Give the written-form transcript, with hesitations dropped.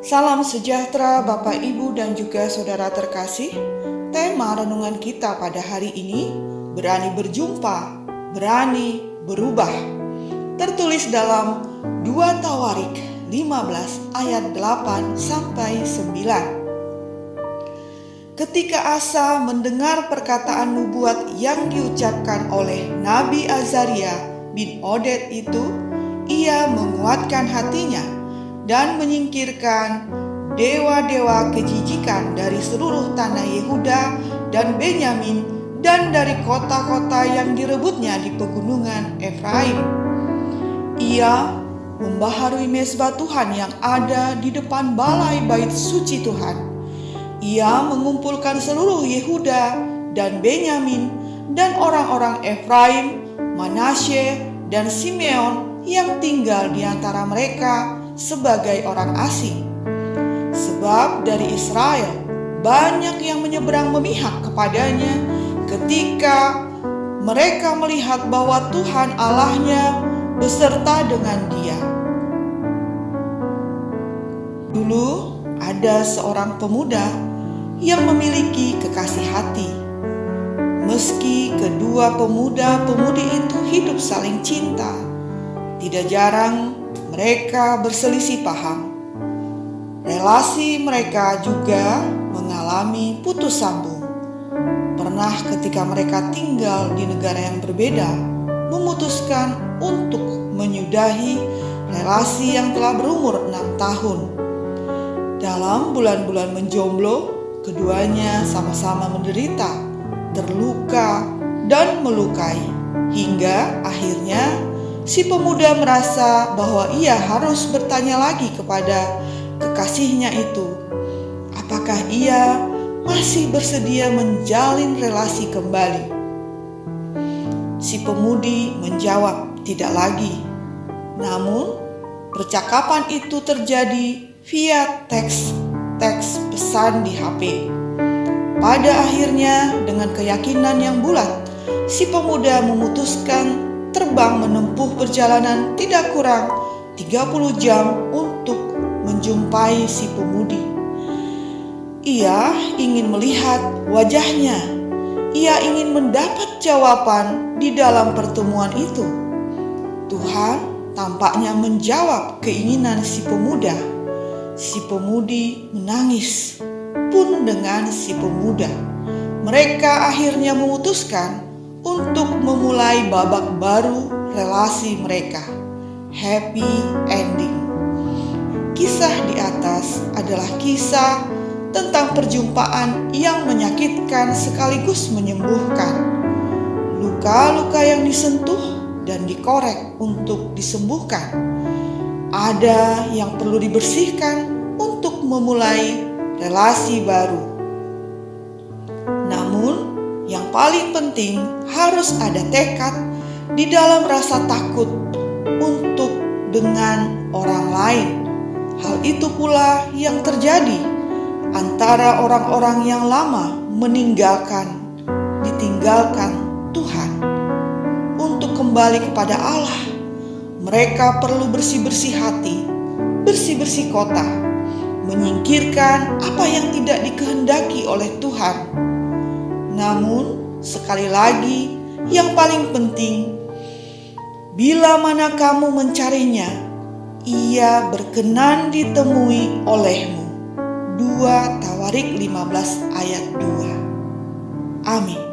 Salam sejahtera Bapak, Ibu, dan juga saudara terkasih. Tema renungan kita pada hari ini, berani berjumpa, berani berubah. Tertulis dalam 2 Tawarik 15 ayat 8-9. Ketika Asa mendengar perkataan nubuat yang diucapkan oleh Nabi Azaria bin Oded itu, ia menguatkan hatinya dan menyingkirkan dewa-dewa kejijikan dari seluruh tanah Yehuda dan Benyamin dan dari kota-kota yang direbutnya di pegunungan Efraim. Ia membaharui mezbah Tuhan yang ada di depan balai bait suci Tuhan. Ia mengumpulkan seluruh Yehuda dan Benyamin dan orang-orang Efraim, Manasye dan Simeon yang tinggal di antara mereka sebagai orang asing. Sebab dari Israel banyak yang menyeberang memihak kepadanya ketika mereka melihat bahwa Tuhan Allahnya beserta dengan dia. Dulu ada seorang pemuda yang memiliki kekasih hati. Meski kedua pemuda-pemudi itu hidup saling cinta, tidak jarang mereka berselisih paham. Relasi mereka juga mengalami putus sambung. Pernah ketika mereka tinggal di negara yang berbeda, memutuskan untuk menyudahi relasi yang telah berumur 6 tahun. Dalam bulan-bulan menjomblo, keduanya sama-sama menderita, terluka, dan melukai. Hingga akhirnya si pemuda merasa bahwa ia harus bertanya lagi kepada kekasihnya itu, apakah ia masih bersedia menjalin relasi kembali. Si pemudi menjawab tidak lagi. Namun percakapan itu terjadi via teks pesan di HP. Pada akhirnya dengan keyakinan yang bulat, si pemuda memutuskan terbang menempuh perjalanan tidak kurang 30 jam untuk menjumpai si pemudi. Ia ingin melihat wajahnya. Ia ingin mendapat jawaban di dalam pertemuan itu. Tuhan tampaknya menjawab keinginan si pemuda. Si pemudi menangis pun dengan si pemuda. Mereka akhirnya memutuskan untuk memulai babak baru relasi mereka. Happy ending. Kisah di atas adalah kisah tentang perjumpaan yang menyakitkan sekaligus menyembuhkan. Luka-luka yang disentuh dan dikorek untuk disembuhkan. Ada yang perlu dibersihkan untuk memulai relasi baru. Namun yang paling penting harus ada tekad di dalam rasa takut untuk dengan orang lain. Hal itu pula yang terjadi antara orang-orang yang lama ditinggalkan Tuhan untuk kembali kepada Allah. Mereka perlu bersih-bersih hati, bersih-bersih kota, menyingkirkan apa yang tidak dikehendaki oleh Tuhan. Namun, sekali lagi, yang paling penting, bila mana kamu mencarinya, ia berkenan ditemui olehmu. 2 Tawarik 15 ayat 2. Amin.